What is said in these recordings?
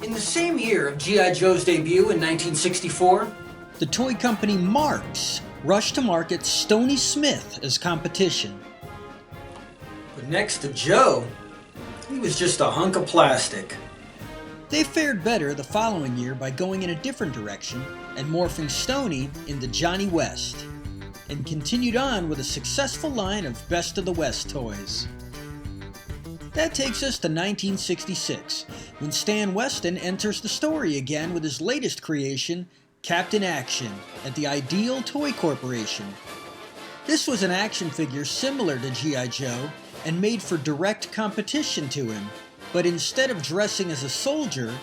In the same year of G.I. Joe's debut in 1964, the toy company Marx rushed to market Stony Smith as competition. But next to Joe, he was just a hunk of plastic. They fared better the following year by going in a different direction and morphing Stony into Johnny West, and continued on with a successful line of Best of the West toys. That takes us to 1966, when Stan Weston enters the story again with his latest creation, Captain Action, at the Ideal Toy Corporation. This was an action figure similar to G.I. Joe and made for direct competition to him, but instead of dressing as a soldier,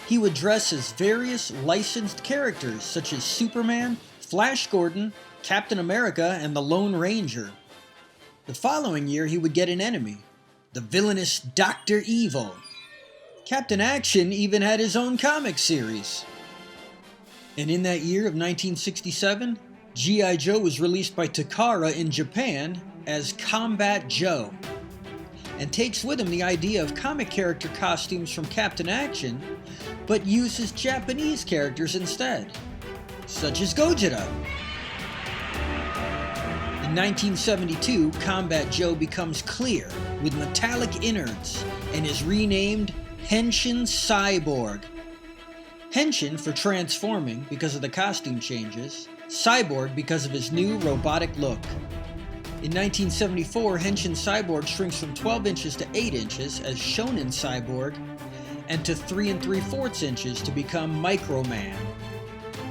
he would dress as various licensed characters such as Superman, Flash Gordon, Captain America, and the Lone Ranger. The following year he would get an enemy, the villainous Dr. Evil. Captain Action even had his own comic series. And in that year of 1967, G.I. Joe was released by TAKARA in Japan as Combat Joe, and takes with him the idea of comic character costumes from Captain Action, but uses Japanese characters instead, such as Gogeta. In 1972, Combat Joe becomes clear with metallic innards and is renamed Henshin Cyborg. Henshin for transforming because of the costume changes, Cyborg because of his new robotic look. In 1974, Henshin Cyborg shrinks from 12 inches to 8 inches as Shonen Cyborg, and to 3 3/4 inches to become Micro Man.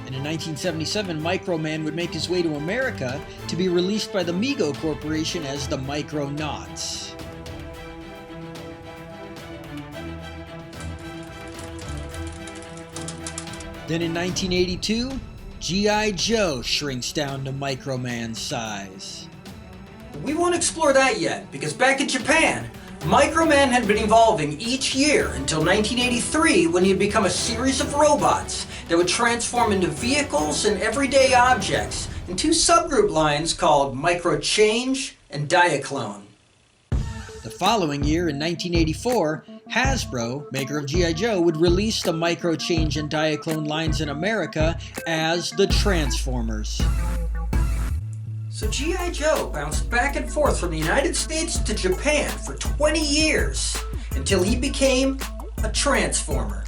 And in 1977, Micro Man would make his way to America to be released by the Mego Corporation as the Micronauts. Then in 1982, G.I. Joe shrinks down to Micro Man's size. We won't explore that yet, because back in Japan, Micro Man had been evolving each year until 1983, when he had become a series of robots that would transform into vehicles and everyday objects in two subgroup lines called Micro Change and Diaclone. The following year, in 1984, Hasbro, maker of G.I. Joe, would release the Micro Change and Diaclone lines in America as the Transformers. So G.I. Joe bounced back and forth from the United States to Japan for 20 years, until he became a Transformer.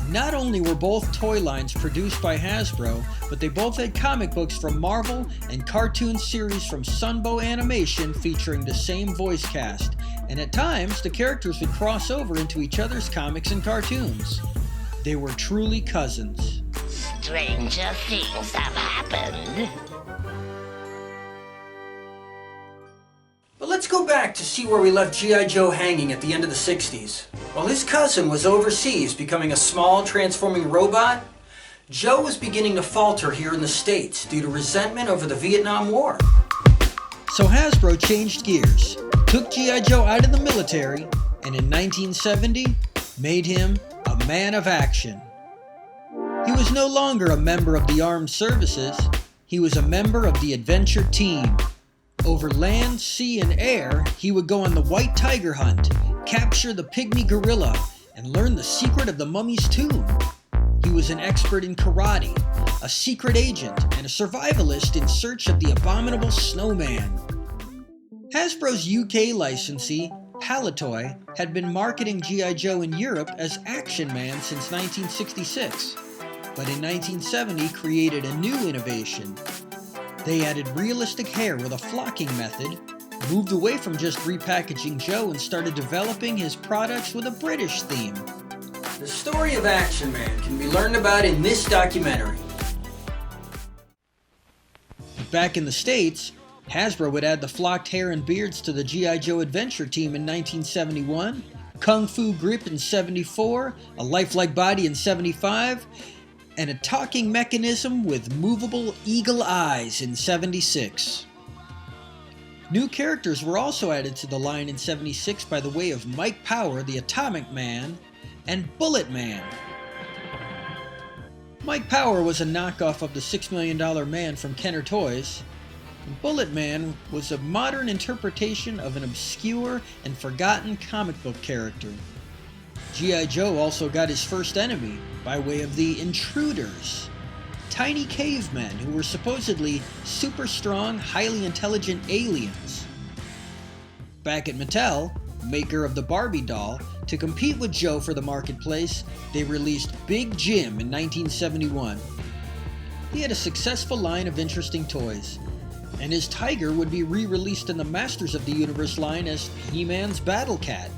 Not only were both toy lines produced by Hasbro, but they both had comic books from Marvel and cartoon series from Sunbow Animation featuring the same voice cast, and at times the characters would cross over into each other's comics and cartoons. They were truly cousins. Stranger things have happened. But let's go back to see where we left G.I. Joe hanging at the end of the 60s. While his cousin was overseas becoming a small transforming robot, Joe was beginning to falter here in the States due to resentment over the Vietnam War. So Hasbro changed gears, took G.I. Joe out of the military, and in 1970 made him a man of action. He was no longer a member of the armed services, he was a member of the adventure team. Over land, sea, and air, he would go on the White Tiger hunt, capture the pygmy gorilla, and learn the secret of the mummy's tomb. He was an expert in karate, a secret agent, and a survivalist in search of the abominable snowman. Hasbro's UK licensee, Palitoy, had been marketing G.I. Joe in Europe as Action Man since 1966, but in 1970 created a new innovation. They added realistic hair with a flocking method, moved away from just repackaging Joe and started developing his products with a British theme. The story of Action Man can be learned about in this documentary. Back in the States, Hasbro would add the flocked hair and beards to the G.I. Joe Adventure Team in 1971, Kung Fu Grip in 74, a lifelike body in 75, and a talking mechanism with movable eagle eyes in 76. New characters were also added to the line in 76 by the way of Mike Power, the Atomic Man, and Bullet Man. Mike Power was a knockoff of the $6 Million Man from Kenner Toys, Bullet Man was a modern interpretation of an obscure and forgotten comic book character. G.I. Joe also got his first enemy by way of the Intruders, tiny cavemen who were supposedly super strong, highly intelligent aliens. Back at Mattel, maker of the Barbie doll, to compete with Joe for the marketplace, they released Big Jim in 1971. He had a successful line of interesting toys, and his tiger would be re-released in the Masters of the Universe line as He-Man's Battle Cat.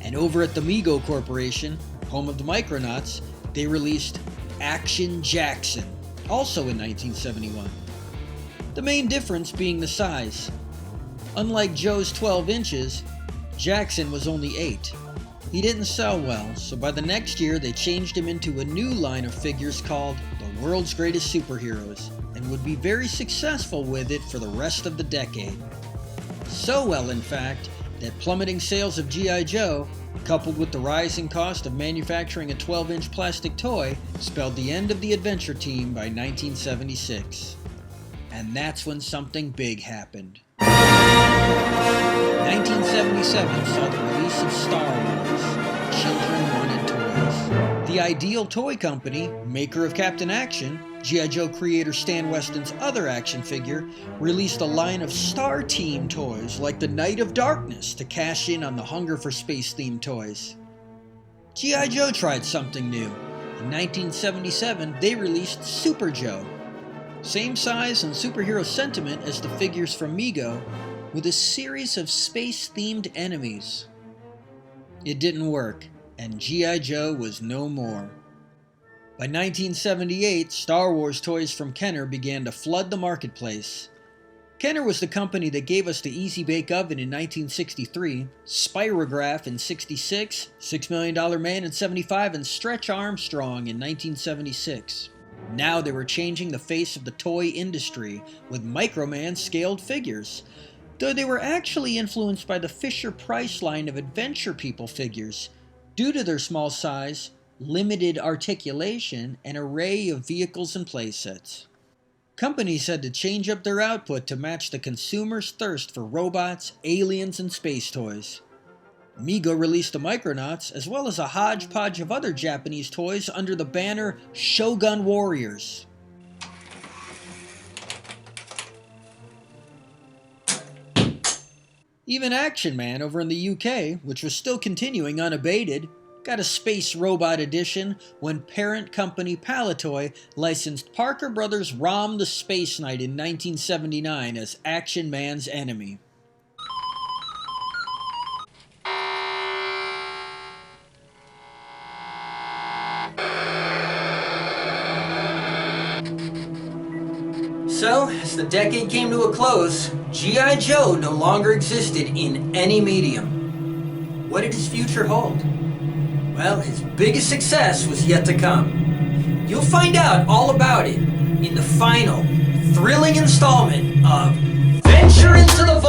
And over at the Mego Corporation, home of the Micronauts, they released Action Jackson, also in 1971. The main difference being the size. Unlike Joe's 12 inches, Jackson was only 8. He didn't sell well, so by the next year they changed him into a new line of figures called the World's Greatest Superheroes, and would be very successful with it for the rest of the decade. So well, in fact, that plummeting sales of G.I. Joe, coupled with the rising cost of manufacturing a 12-inch plastic toy, spelled the end of the Adventure Team by 1976. And that's when something big happened. 1977 saw the release of Star Wars. Children wanted toys. The Ideal Toy Company, maker of Captain Action, G.I. Joe creator Stan Weston's other action figure, released a line of Star Team toys like the Knight of Darkness to cash in on the hunger for space-themed toys. G.I. Joe tried something new. In 1977, they released Super Joe. Same size and superhero sentiment as the figures from Mego, with a series of space-themed enemies. It didn't work, and G.I. Joe was no more. By 1978, Star Wars toys from Kenner began to flood the marketplace. Kenner was the company that gave us the Easy Bake Oven in 1963, Spirograph in 66, $6 Million Man in 75, and Stretch Armstrong in 1976. Now they were changing the face of the toy industry with Microman scaled figures, though they were actually influenced by the Fisher-Price line of Adventure People figures, due to their small size, limited articulation, and array of vehicles and playsets. Companies had to change up their output to match the consumer's thirst for robots, aliens, and space toys. Mego released the Micronauts, as well as a hodgepodge of other Japanese toys under the banner Shogun Warriors. Even Action Man over in the UK, which was still continuing unabated, got a space robot edition when parent company Palitoy licensed Parker Brothers' Rom the Space Knight in 1979 as Action Man's enemy. So, as the decade came to a close, G.I. Joe no longer existed in any medium. What did his future hold? Well, his biggest success was yet to come. You'll find out all about it in the final, thrilling installment of Venture into the Vault.